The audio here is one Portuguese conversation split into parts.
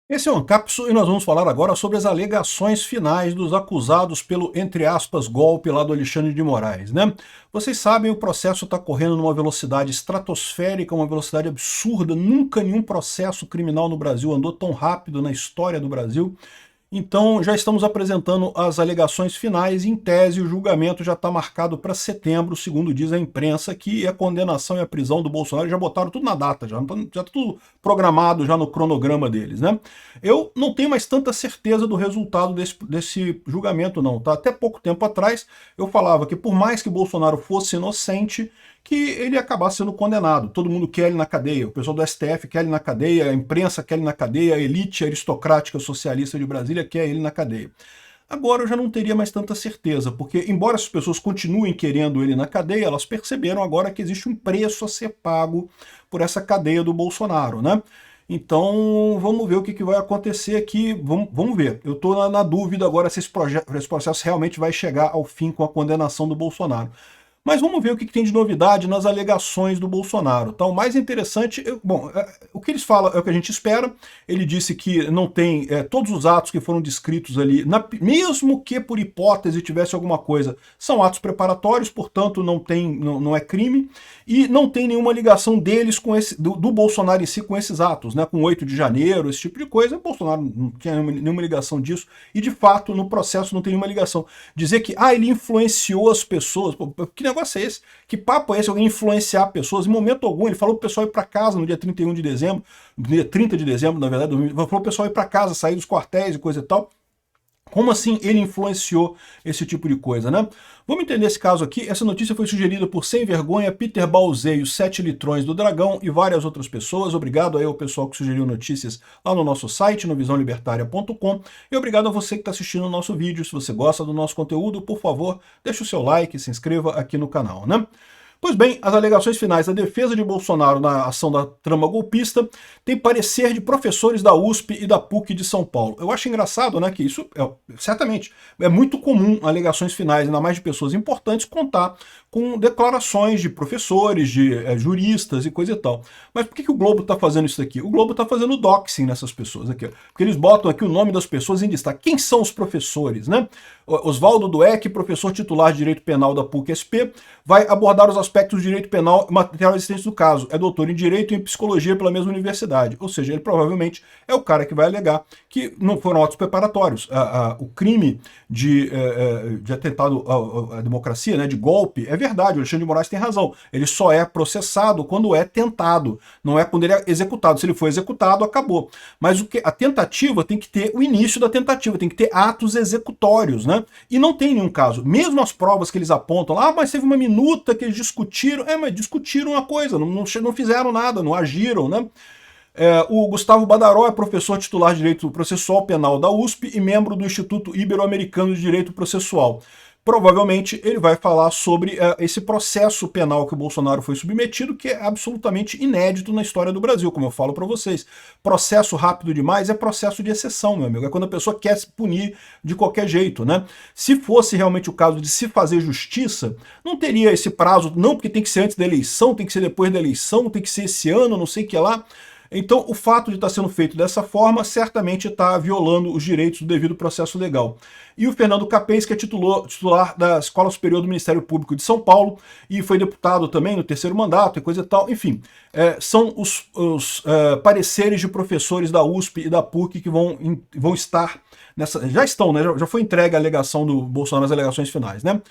Esse é o Ancapso e nós vamos falar agora sobre as alegações finais dos acusados pelo, entre aspas, golpe lá do Alexandre de Moraes, né? Vocês sabem, o processo está correndo numa velocidade estratosférica, uma velocidade absurda. Nunca nenhum processo criminal no Brasil andou tão rápido na história do Brasil. Então, já estamos apresentando as alegações finais. Em tese, o julgamento já está marcado para setembro, segundo diz a imprensa, que a condenação e a prisão do Bolsonaro já botaram tudo na data, já está tudo programado já no cronograma deles, né? Eu não tenho mais tanta certeza do resultado desse julgamento, não, tá? Até pouco tempo atrás, eu falava que por mais que Bolsonaro fosse inocente, que ele ia acabar sendo condenado. Todo mundo quer ele na cadeia, o pessoal do STF quer ele na cadeia, a imprensa quer ele na cadeia, a elite aristocrática socialista de Brasília quer ele na cadeia. Agora eu já não teria mais tanta certeza, porque embora as pessoas continuem querendo ele na cadeia, elas perceberam agora que existe um preço a ser pago por essa cadeia do Bolsonaro, né? Então vamos ver o que vai acontecer aqui, vamos ver. Eu estou na dúvida agora se esse processo realmente vai chegar ao fim com a condenação do Bolsonaro. Mas vamos ver o que tem de novidade nas alegações do Bolsonaro. Tá? O mais interessante, o que eles falam é o que a gente espera. Ele disse que não tem todos os atos que foram descritos ali, mesmo que por hipótese tivesse alguma coisa, são atos preparatórios, portanto não é crime, e não tem nenhuma ligação deles com do Bolsonaro em si com esses atos, né? Com 8 de janeiro, esse tipo de coisa. O Bolsonaro não tinha nenhuma ligação disso, e de fato no processo não tem nenhuma ligação. Dizer que ele influenciou as pessoas, pô, que negócio é esse? Que papo é esse? Alguém influenciar pessoas? Em momento algum, ele falou pro pessoal ir para casa no dia 31 de dezembro, no dia 30 de dezembro, na verdade, falou pro pessoal ir para casa, sair dos quartéis e coisa e tal. Como assim ele influenciou esse tipo de coisa, né? Vamos entender esse caso aqui. Essa notícia foi sugerida por Sem Vergonha, Peter Balzei, os 7 litrões do Dragão e várias outras pessoas. Obrigado aí ao pessoal que sugeriu notícias lá no nosso site, no visãolibertaria.com. E obrigado a você que está assistindo o nosso vídeo. Se você gosta do nosso conteúdo, por favor, deixe o seu like e se inscreva aqui no canal, né? Pois bem, as alegações finais da defesa de Bolsonaro na ação da trama golpista tem parecer de professores da USP e da PUC de São Paulo. Eu acho engraçado, né, que isso, certamente, é muito comum alegações finais, ainda mais de pessoas importantes, contar com declarações de professores, de juristas e coisa e tal. Mas por que o Globo está fazendo isso aqui? O Globo está fazendo doxing nessas pessoas aqui, porque eles botam aqui o nome das pessoas em destaque. Quem são os professores, né? Oswaldo Dueck, professor titular de Direito Penal da PUC-SP, vai abordar os aspectos do direito penal e material existente do caso. É doutor em Direito e em Psicologia pela mesma universidade. Ou seja, ele provavelmente é o cara que vai alegar que não foram atos preparatórios. O crime de atentado à democracia, né, de golpe, é verdade, o Alexandre de Moraes tem razão. Ele só é processado quando é tentado, não é quando ele é executado. Se ele for executado, acabou. Mas a tentativa tem que ter o início da tentativa, tem que ter atos executórios, né? E não tem nenhum caso. Mesmo as provas que eles apontam lá, mas teve uma minuta que eles discutiram, mas discutiram uma coisa, não fizeram nada, não agiram, né? O Gustavo Badaró é professor titular de Direito Processual Penal da USP e membro do Instituto Ibero-Americano de Direito Processual. Provavelmente ele vai falar sobre esse processo penal que o Bolsonaro foi submetido, que é absolutamente inédito na história do Brasil, como eu falo para vocês. Processo rápido demais é processo de exceção, meu amigo. É quando a pessoa quer se punir de qualquer jeito, né? Se fosse realmente o caso de se fazer justiça, não teria esse prazo, não, porque tem que ser antes da eleição, tem que ser depois da eleição, tem que ser esse ano, não sei o que lá. Então, o fato de estar sendo feito dessa forma certamente está violando os direitos do devido processo legal. E o Fernando Capês, que é titular da Escola Superior do Ministério Público de São Paulo e foi deputado também no terceiro mandato e coisa e tal. Enfim, são os pareceres de professores da USP e da PUC que vão estar nessa... Já estão, né? Já foi entregue a alegação do Bolsonaro nas alegações finais, né?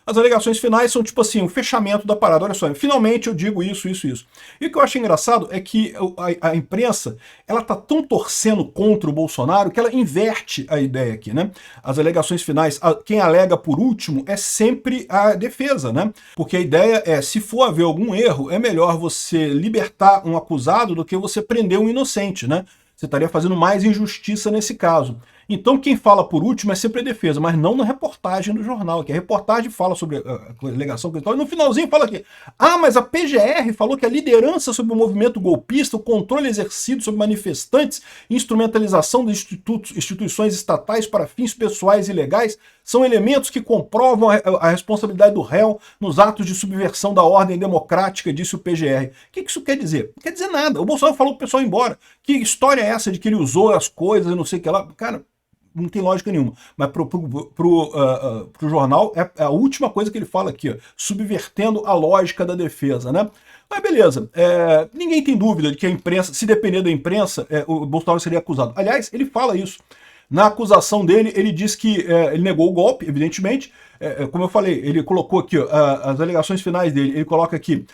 As alegações finais são tipo assim, o fechamento da parada. Olha só, finalmente eu digo isso, isso, isso. E o que eu acho engraçado é que a imprensa, ela tá tão torcendo contra o Bolsonaro que ela inverte a ideia aqui, né? As alegações finais, quem alega por último é sempre a defesa, né? Porque a ideia é, se for haver algum erro, é melhor você libertar um acusado do que você prender um inocente, né? Você estaria fazendo mais injustiça nesse caso. Então quem fala por último é sempre a defesa, mas não na reportagem do jornal, que a reportagem fala sobre a alegação que e no finalzinho fala aqui, mas a PGR falou que a liderança sobre o movimento golpista, o controle exercido sobre manifestantes, instrumentalização de instituições estatais para fins pessoais e legais são elementos que comprovam a responsabilidade do réu nos atos de subversão da ordem democrática, disse o PGR. O que isso quer dizer? Não quer dizer nada. O Bolsonaro falou pro pessoal ir embora. Que história é essa de que ele usou as coisas e não sei o que lá? Cara, não tem lógica nenhuma. Mas pro jornal é a última coisa que ele fala aqui, ó, subvertendo a lógica da defesa, né? Mas beleza, ninguém tem dúvida de que a imprensa, se depender da imprensa, o Bolsonaro seria acusado. Aliás, ele fala isso. Na acusação dele, ele diz que ele negou o golpe, evidentemente. Como eu falei, ele colocou aqui ó, as alegações finais dele, ele coloca aqui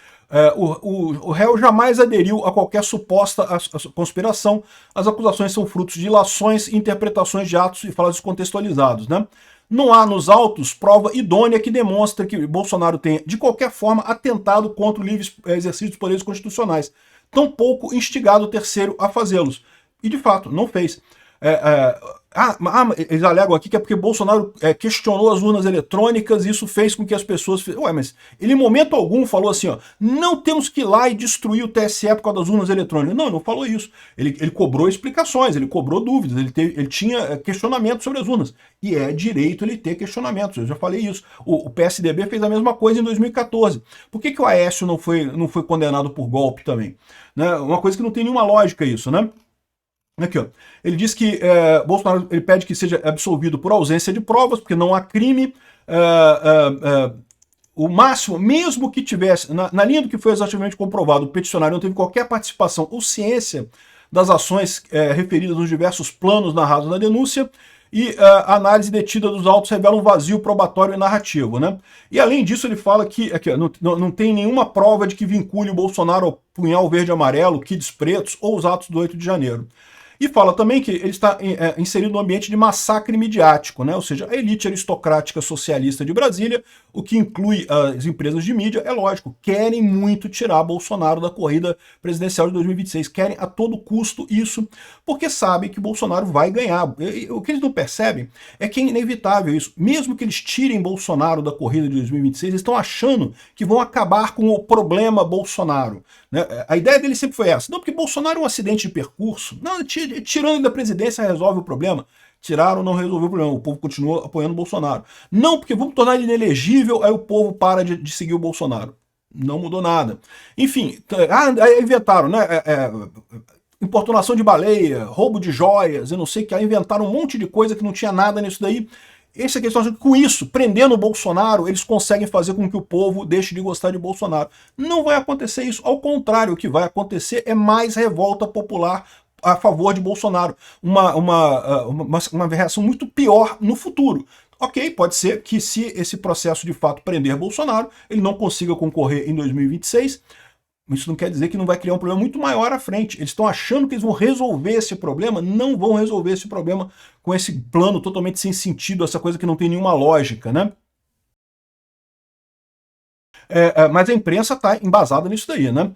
o réu jamais aderiu a qualquer suposta conspiração. As acusações são frutos de ilações, interpretações de atos e falas descontextualizados, né? Não há nos autos prova idônea que demonstre que Bolsonaro tenha, de qualquer forma, atentado contra o livre exercício dos poderes constitucionais, tampouco instigado o terceiro a fazê-los. E, de fato, não fez. Eles alegam aqui que é porque Bolsonaro questionou as urnas eletrônicas e isso fez com que as pessoas... Ué, mas ele em momento algum falou assim, ó, não temos que ir lá e destruir o TSE por causa das urnas eletrônicas. Não, ele não falou isso. Ele cobrou explicações, ele cobrou dúvidas, ele tinha questionamentos sobre as urnas. E é direito ele ter questionamentos, eu já falei isso. O PSDB fez a mesma coisa em 2014. Por que o Aécio não foi condenado por golpe também? Né? Uma coisa que não tem nenhuma lógica isso, né? Aqui, ó. Ele diz que Bolsonaro ele pede que seja absolvido por ausência de provas, porque não há crime. O máximo, mesmo que tivesse, na linha do que foi exativamente comprovado, o peticionário não teve qualquer participação ou ciência das ações referidas nos diversos planos narrados na denúncia, e a análise detida dos autos revela um vazio probatório e narrativo, né? E além disso ele fala que aqui, não tem nenhuma prova de que vincule o Bolsonaro ao punhal verde e amarelo, kids pretos ou os atos do 8 de janeiro. E fala também que ele está inserido no ambiente de massacre midiático, né? Ou seja, a elite aristocrática socialista de Brasília, o que inclui as empresas de mídia, é lógico, querem muito tirar Bolsonaro da corrida presidencial de 2026, querem a todo custo isso, porque sabem que Bolsonaro vai ganhar. O que eles não percebem é que é inevitável isso. Mesmo que eles tirem Bolsonaro da corrida de 2026, eles estão achando que vão acabar com o problema Bolsonaro. Né? A ideia dele sempre foi essa. Não, porque Bolsonaro é um acidente de percurso. Não, tirando ele da presidência resolve o problema. Tiraram, não resolveu o problema. O povo continua apoiando o Bolsonaro. Não, porque vamos tornar ele inelegível, aí o povo para de seguir o Bolsonaro. Não mudou nada. Enfim, aí inventaram, né? Importunação de baleia, roubo de joias, eu não sei o que, aí inventaram um monte de coisa que não tinha nada nisso daí. Essa é a questão, com isso, prendendo o Bolsonaro, eles conseguem fazer com que o povo deixe de gostar de Bolsonaro. Não vai acontecer isso, ao contrário, o que vai acontecer é mais revolta popular a favor de Bolsonaro. Uma reação muito pior no futuro. Ok, pode ser que se esse processo de fato prender Bolsonaro, ele não consiga concorrer em 2026, isso não quer dizer que não vai criar um problema muito maior à frente. Eles estão achando que eles vão resolver esse problema, não vão resolver esse problema com esse plano totalmente sem sentido, essa coisa que não tem nenhuma lógica, né? Mas a imprensa está embasada nisso daí, né?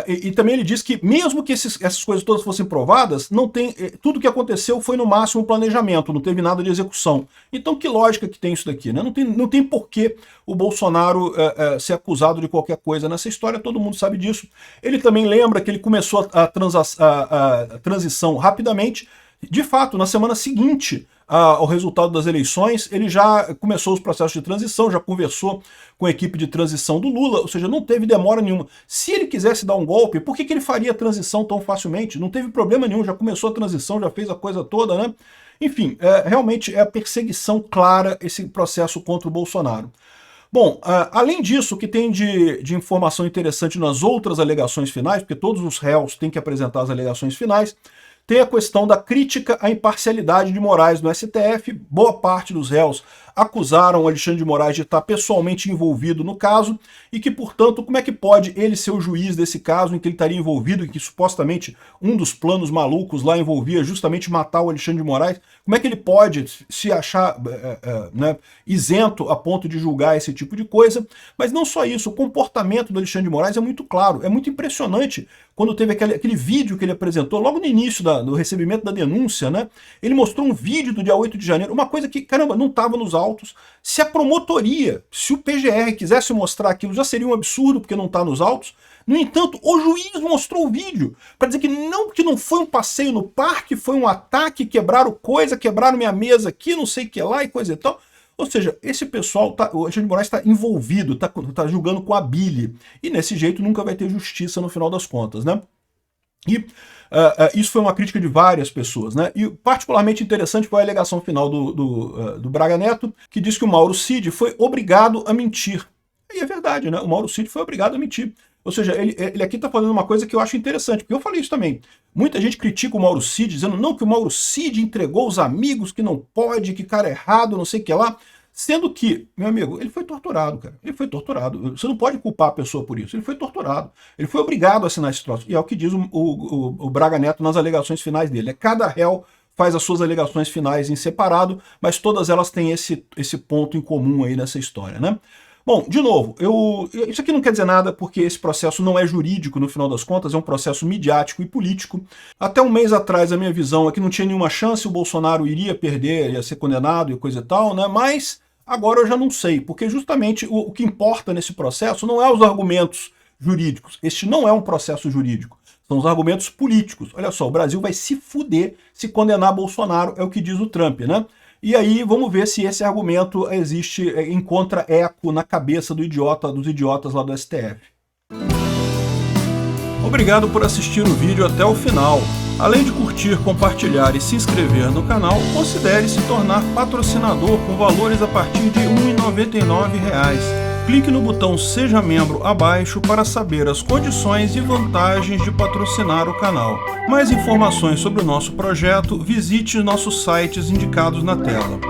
E também ele diz que mesmo que essas coisas todas fossem provadas, não tem, tudo que aconteceu foi no máximo planejamento, não teve nada de execução. Então que lógica que tem isso daqui, né? Não tem porquê o Bolsonaro ser acusado de qualquer coisa nessa história, todo mundo sabe disso. Ele também lembra que ele começou a transição rapidamente. De fato, na semana seguinte ao resultado das eleições, ele já começou os processos de transição, já conversou com a equipe de transição do Lula, ou seja, não teve demora nenhuma. Se ele quisesse dar um golpe, por que ele faria a transição tão facilmente? Não teve problema nenhum, já começou a transição, já fez a coisa toda, né? Enfim, realmente é a perseguição clara esse processo contra o Bolsonaro. Bom, além disso, o que tem de informação interessante nas outras alegações finais, porque todos os réus têm que apresentar as alegações finais, tem a questão da crítica à imparcialidade de Moraes no STF. Boa parte dos réus acusaram o Alexandre de Moraes de estar pessoalmente envolvido no caso e que, portanto, como é que pode ele ser o juiz desse caso em que ele estaria envolvido e que supostamente um dos planos malucos lá envolvia justamente matar o Alexandre de Moraes? Como é que ele pode se achar né, isento a ponto de julgar esse tipo de coisa? Mas não só isso, o comportamento do Alexandre de Moraes é muito claro, é muito impressionante. Quando teve aquele vídeo que ele apresentou, logo no início do recebimento da denúncia, né? Ele mostrou um vídeo do dia 8 de janeiro, uma coisa que, caramba, não estava nos autos. Se a promotoria, se o PGR quisesse mostrar aquilo, já seria um absurdo, porque não está nos autos. No entanto, o juiz mostrou o vídeo para dizer que não foi um passeio no parque, foi um ataque, quebraram coisa, quebraram minha mesa aqui, não sei o que lá e coisa e tal. Ou seja, esse pessoal, o Alexandre de Moraes está envolvido, está julgando com a bile. E nesse jeito nunca vai ter justiça no final das contas, né? E isso foi uma crítica de várias pessoas, né? E particularmente interessante foi a alegação final do Braga Neto, que diz que o Mauro Cid foi obrigado a mentir. E é verdade, né? O Mauro Cid foi obrigado a mentir. Ou seja, ele aqui está fazendo uma coisa que eu acho interessante, porque eu falei isso também. Muita gente critica o Mauro Cid, dizendo não, que o Mauro Cid entregou os amigos, que não pode, que cara errado, não sei o que lá. Sendo que, meu amigo, ele foi torturado, cara. Ele foi torturado. Você não pode culpar a pessoa por isso. Ele foi torturado. Ele foi obrigado a assinar esse troço. E é o que diz o Braga Neto nas alegações finais dele. Cada réu faz as suas alegações finais em separado, mas todas elas têm esse ponto em comum aí nessa história, né? Bom, de novo, isso aqui não quer dizer nada porque esse processo não é jurídico no final das contas, é um processo midiático e político. Até um mês atrás a minha visão é que não tinha nenhuma chance, o Bolsonaro iria perder, ia ser condenado e coisa e tal, né? Mas agora eu já não sei, porque justamente o que importa nesse processo não é os argumentos jurídicos. Este não é um processo jurídico, são os argumentos políticos. Olha só, o Brasil vai se fuder se condenar Bolsonaro, é o que diz o Trump, né? E aí vamos ver se esse argumento encontra eco na cabeça dos idiotas lá do STF. Obrigado por assistir o vídeo até o final. Além de curtir, compartilhar e se inscrever no canal, considere se tornar patrocinador com valores a partir de R$ 1,99. Clique no botão Seja Membro abaixo para saber as condições e vantagens de patrocinar o canal. Mais informações sobre o nosso projeto, visite nossos sites indicados na tela.